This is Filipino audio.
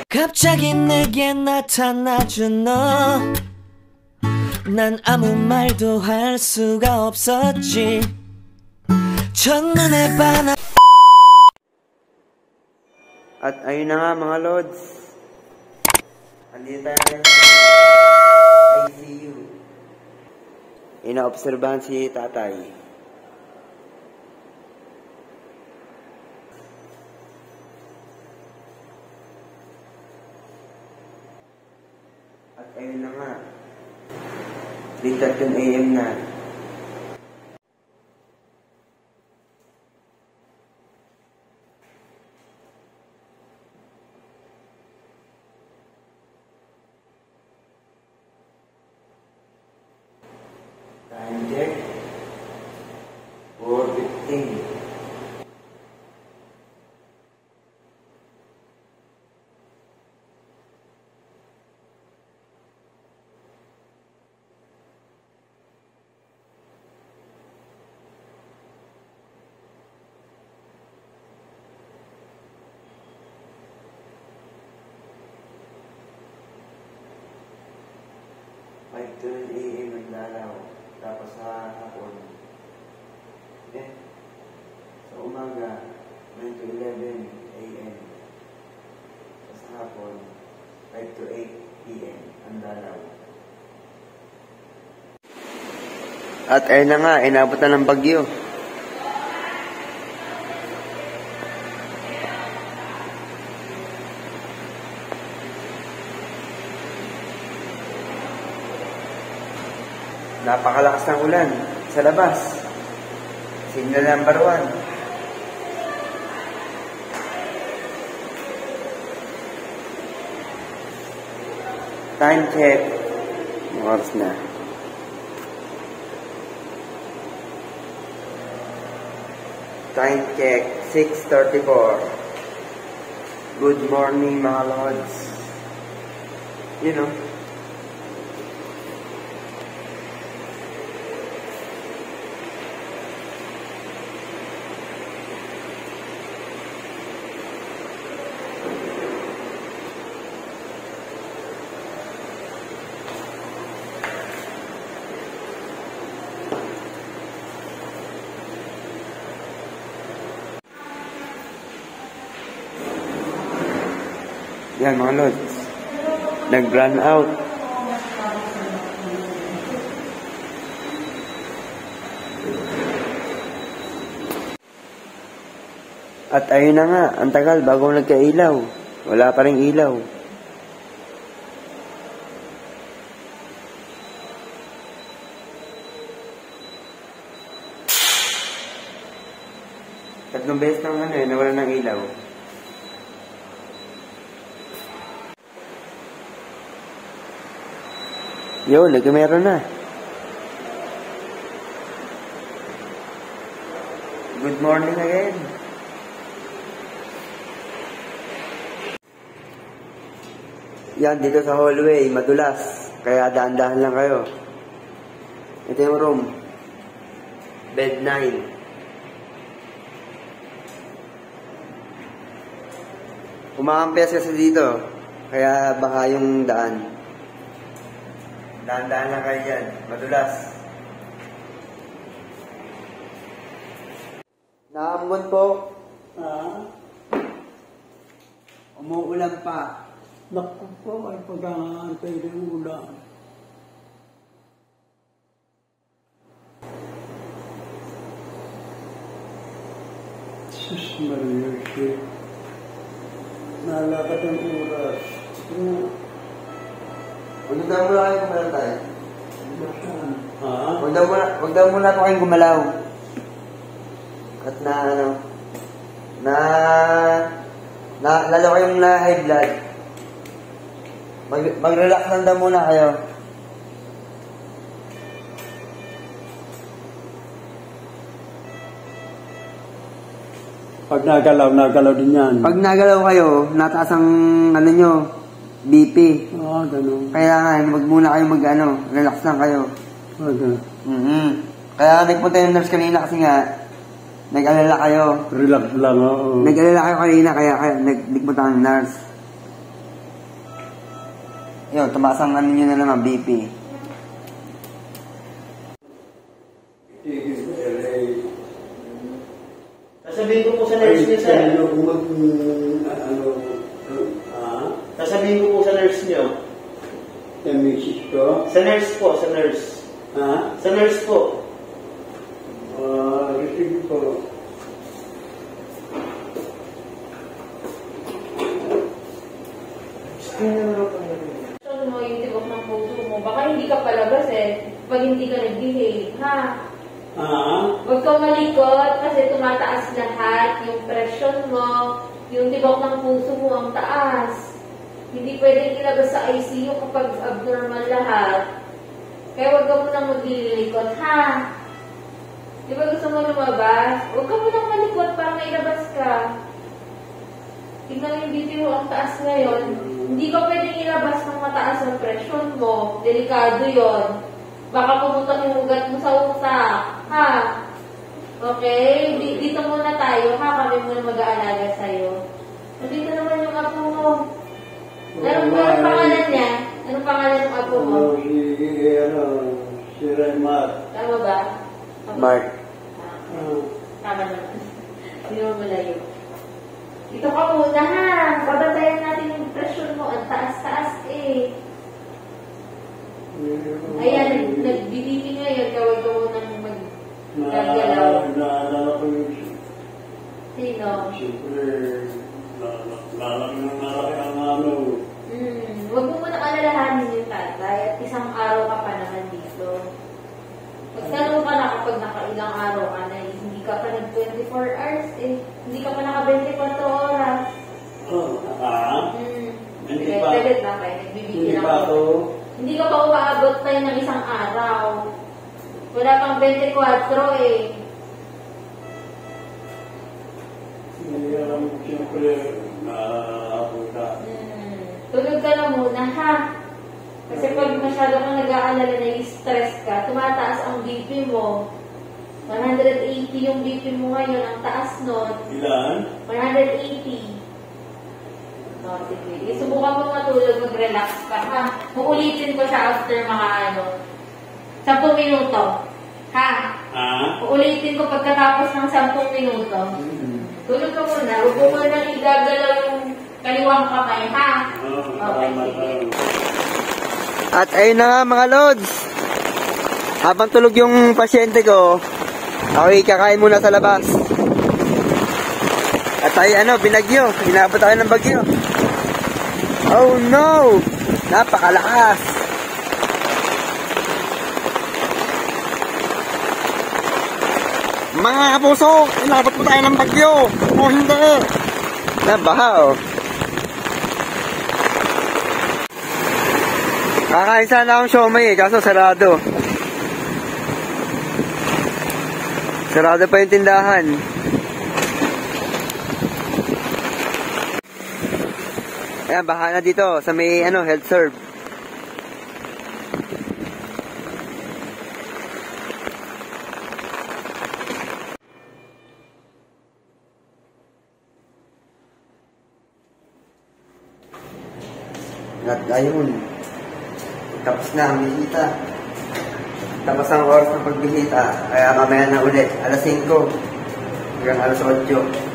갑자기 내게 나타나준 너, 난 아무 말도 할 수가 없었지. 첫눈에 반한. At ayun na nga mga Lods, andito tayo na sa ICU. Inaobserbahan si tatay. At ayun na nga, 3:13 AM na. Time check, 4:15. Ay, 12 AM naglalaw. Tapos sa hapon, sa umaga, 9 to 11 AM. Sa hapon, 5 to 8 PM ang lalaw. At ayun na nga, inabot na ng bagyo. Napakalakas ng ulan sa labas. Signal number 1. Time check. Ang oras na. Time check. 6:34. Good morning mga Lods. You know. Yan mga Lods, nag-run out. At ayun na nga, ang tagal bago nagka-ilaw. Wala pa ring ilaw. Tatlong beses nang nawala ng ilaw. Yun, nagkamera na. Good morning again. Yan, dito sa hallway, madulas. Kaya daan-dahan lang kayo. Ito yung room. Bed 9. Umakampias kasi dito. Kaya baka yung daan. Daan-daan lang kayo dyan. Madulas. Naambon po. Umuulan pa. Naku po, ay pag-aantay ng ulan. Sus Maria, shit. Nalakat ang oras. Huwag daw muna kayong gumalaw tayo. Ha? Huwag daw muna po kayong gumalaw. At lalo kayong na high blood. Mag-relax lang daw muna kayo. Pag nagalaw din yan. Pag nagalaw kayo, nataas ang nyo, BP. Ganun. Kaya nga, wag muna kayo relax lang kayo. Okay. Kaya nagpunta yung nurse kanina kasi nga, nag-alala kayo. Relax lang, oo. Nag-alala kayo kanina kaya nagpunta ng nurse. Yun, tumaas ang ano nyo na naman, BP. Sasabihin ko po sa nurse niyo, sir. Sasabihin ko po sa nurse niyo. Sa misis ko? Sa nurse po, sa nurse. Ha? Sa nurse po. Receive ko. So, mo yung tibok ng puso mo. Baka hindi ka palabas eh. Pag hindi ka nag-behave, ha? Huwag kang malikot kasi tumataas lahat. Yung presyon mo, yung tibok ng puso mo ang taas. Hindi pwedeng ilabas sa ICU kapag abnormal lahat. Kaya huwag ka munang maglilikot, ha? Di ba gusto mo lumabas? Huwag ka munang malikot para mailabas ka. Tignan mo yung BP mo ang taas ngayon. Hindi ka pwedeng ilabas ng mataas ang presyon mo. Delikado yon. Baka pumunta yung ugat mo sa utak. Ha? Okay? Dito muna tayo, ha? Kami muna mag-aalaga sa'yo. Nandito naman yung apo mo. Anong pangalan niya? Anong pangalan ng apo mo? Si Raymar. Tama ba? Mark. Tama naman. Hindi mo malayo. Ito ka muna, ha? Babatayan natin yung presyon mo. Ang taas-taas eh. Ayan, nagbibibi ngayon. Kawag ka munang mag-gagalaw. Naalala ko yung Sino? siyempre, lalaki ang ano. Huwag mo muna alalahanin yung tatay at isang araw ka pa naman dito. Pagkano ka na kapag nakailang araw ka na, hindi ka pa nag-24 hours eh. Hindi ka pa naka-24 oras. Hindi pa. Pelet na kayo, nagbibigyan Hindi ako. pa ako. Hindi ka pa umaabot tayo ng isang araw. Wala pang 24 eh. Hindi alam ko siyempre naapunta. Tulog ka na muna, ha? Kasi pag masyado kang nag-aalala na stress ka, tumataas ang BP mo. 180 yung BP mo ngayon, ang taas nun. Ilan? 180. No, sige. Subukan mo matulog, mag-relax ka, ha? Uulitin ko siya after mga 10 minuto. Ha? Uulitin ko pagkatapos ng 10 minuto. Tulog ka muna. Huwag mo nang igagalaw yung kaliwang kamay, ha? Okay, sige. At ayun na nga mga lods. Habang tulog yung pasyente ko, ako kakain muna sa labas. At tayo binagyo. Inabot tayo ng bagyo. Oh no! Napakalakas! Mga kapuso, inabot po tayo ng bagyo. O hindi. Nabaha oh. Kakain sana akong siomay kaso sarado. Sarado pa yung tindahan. Ayan, baha na dito sa may health serve. At ayun, tapos na ang bisita. Tapos ang oras ng pagbisita. Kaya mamaya na ulit, alas 5 hanggang alas 8.